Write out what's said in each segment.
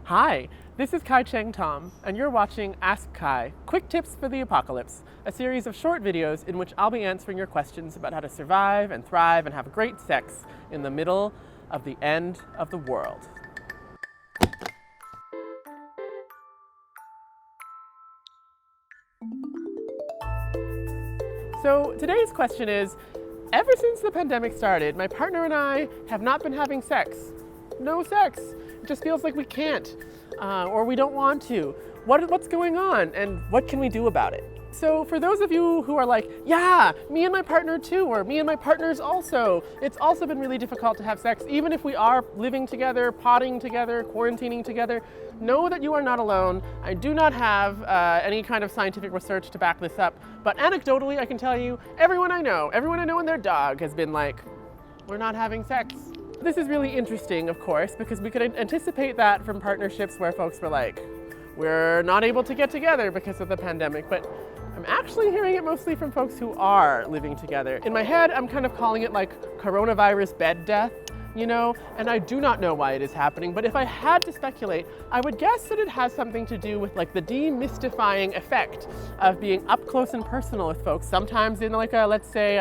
Hi, this is Kai Cheng Thom, and you're watching Ask Kai, Quick Tips for the Apocalypse, a series of short videos in which I'll be answering your questions about how to survive and thrive and have great sex in the middle of the end of the world. So today's question is, ever since the pandemic started, my partner and I have not been having sex. No sex. It just feels like we can't, or we don't want to. What's going on, and what can we do about it? So for those of you who are like, yeah, me and my partner too, or me and my partners also, it's also been really difficult to have sex, even if we are living together, potting together, quarantining together, know that you are not alone. I do not have any kind of scientific research to back this up, but anecdotally I can tell you, everyone I know and their dog has been like, we're not having sex. This is really interesting, of course, because we could anticipate that from partnerships where folks were like, we're not able to get together because of the pandemic, but I'm actually hearing it mostly from folks who are living together. In my head, I'm kind of calling it like coronavirus bed death, you know, and I do not know why it is happening, but if I had to speculate, I would guess that it has something to do with like the demystifying effect of being up close and personal with folks, sometimes in like a, let's say,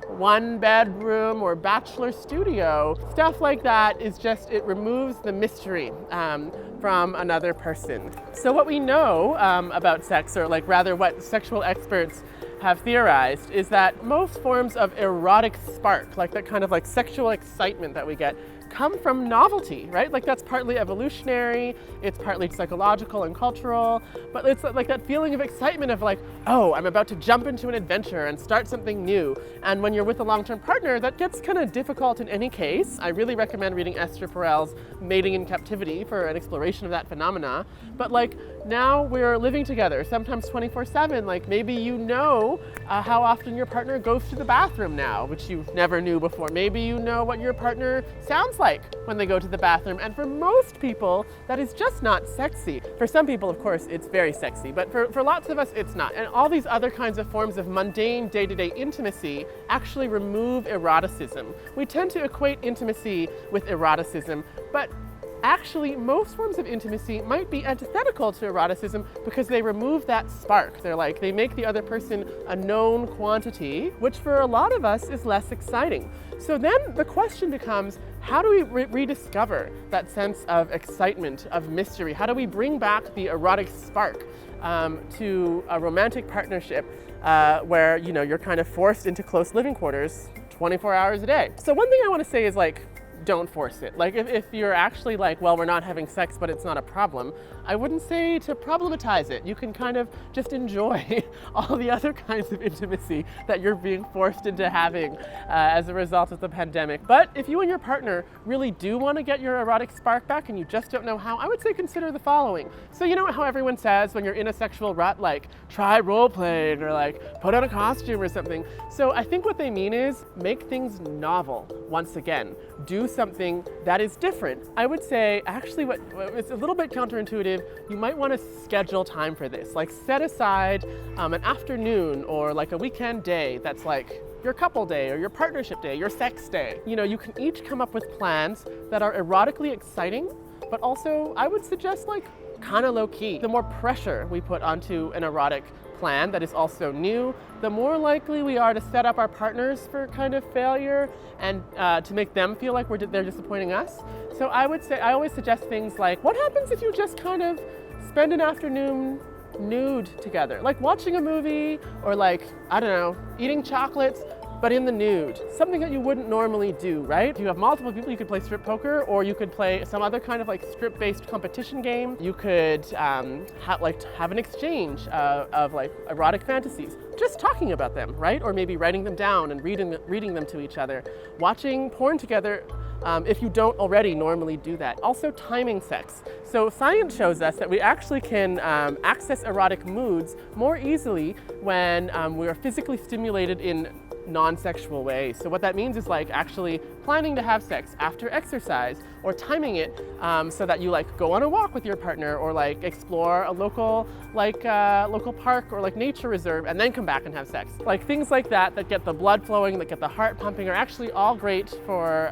one bedroom or bachelor studio. Stuff like that is just, it removes the mystery from another person. So what we know about sex, or like rather what sexual experts have theorized, is that most forms of erotic spark, like that kind of like sexual excitement that we get, come from novelty, right? Like that's partly evolutionary, it's partly psychological and cultural, but it's like that feeling of excitement of like, oh, I'm about to jump into an adventure and start something new. And when you're with a long-term partner, that gets kind of difficult in any case. I really recommend reading Esther Perel's Mating in Captivity for an exploration of that phenomena. But like now we're living together, sometimes 24/7, like maybe you know how often your partner goes to the bathroom now, which you never knew before. Maybe you know what your partner sounds like when they go to the bathroom, and for most people that is just not sexy. For some people, of course, it's very sexy, but for lots of us it's not. And all these other kinds of forms of mundane day-to-day intimacy actually remove eroticism. We tend to equate intimacy with eroticism, but actually, most forms of intimacy might be antithetical to eroticism because they remove that spark. They make the other person a known quantity, which for a lot of us is less exciting. So then the question becomes, how do we rediscover that sense of excitement, of mystery? How do we bring back the erotic spark to a romantic partnership where, you know, you're kind of forced into close living quarters 24 hours a day? So one thing I want to say is like, don't force it. Like if you're actually like, well, we're not having sex, but it's not a problem, I wouldn't say to problematize it. You can kind of just enjoy all the other kinds of intimacy that you're being forced into having as a result of the pandemic. But if you and your partner really do want to get your erotic spark back and you just don't know how, I would say consider the following. So you know how everyone says when you're in a sexual rut, like try role playing or like put on a costume or something. So I think what they mean is make things novel once again. Do something that is different. I would say actually it's a little bit counterintuitive. You might want to schedule time for this. Like set aside an afternoon or like a weekend day that's like your couple day or your partnership day, your sex day. You know, you can each come up with plans that are erotically exciting, but also I would suggest like kind of low key. The more pressure we put onto an erotic plan that is also new, the more likely we are to set up our partners for kind of failure and to make them feel like they're disappointing us. So I would say, I always suggest things like, what happens if you just kind of spend an afternoon nude together? Like watching a movie or like, I don't know, eating chocolates, but in the nude. Something that you wouldn't normally do, right? If you have multiple people, you could play strip poker, or you could play some other kind of like strip-based competition game. You could have an exchange of like erotic fantasies, just talking about them, right? Or maybe writing them down and reading them to each other. Watching porn together, if you don't already normally do that. Also timing sex. So science shows us that we actually can access erotic moods more easily when we are physically stimulated in non-sexual ways. So what that means is like actually planning to have sex after exercise, or timing it so that you like go on a walk with your partner, or like explore a local park or like nature reserve and then come back and have sex. Like things like that get the blood flowing, that get the heart pumping, are actually all great for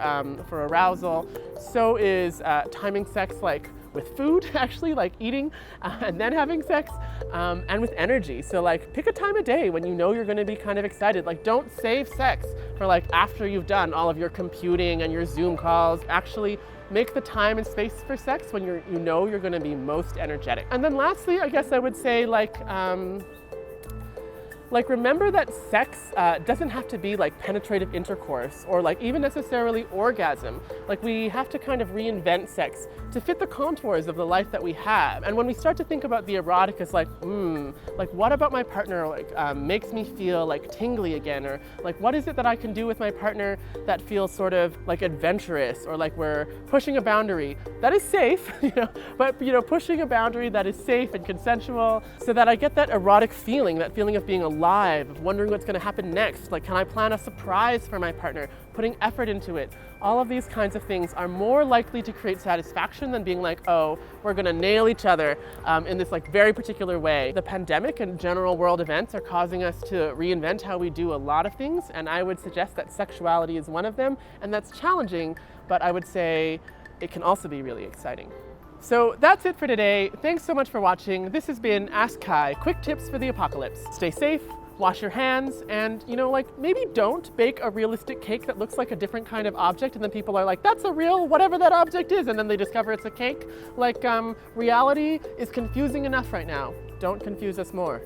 arousal. So is timing sex like with food, actually, like eating and then having sex, and with energy. So like pick a time of day when you know you're gonna be kind of excited. Like don't save sex for like after you've done all of your computing and your Zoom calls. Actually make the time and space for sex when you know you're gonna be most energetic. And then lastly, I guess I would say like remember that sex doesn't have to be like penetrative intercourse or like even necessarily orgasm. Like we have to kind of reinvent sex to fit the contours of the life that we have. And when we start to think about the erotic as like what about my partner like makes me feel like tingly again, or like what is it that I can do with my partner that feels sort of like adventurous, or like we're pushing a boundary that is safe, but pushing a boundary that is safe and consensual, so that I get that erotic feeling, that feeling of being alive, of wondering what's going to happen next. Like, can I plan a surprise for my partner, putting effort into it? All of these kinds of things are more likely to create satisfaction than being like, oh, we're going to nail each other in this like very particular way. The pandemic and general world events are causing us to reinvent how we do a lot of things, and I would suggest that sexuality is one of them, and that's challenging, but I would say it can also be really exciting. So that's it for today. Thanks so much for watching. This has been Ask Kai, quick tips for the apocalypse. Stay safe, wash your hands, and maybe don't bake a realistic cake that looks like a different kind of object, and then people are like, that's a real whatever that object is, and then they discover it's a cake. Like, reality is confusing enough right now. Don't confuse us more.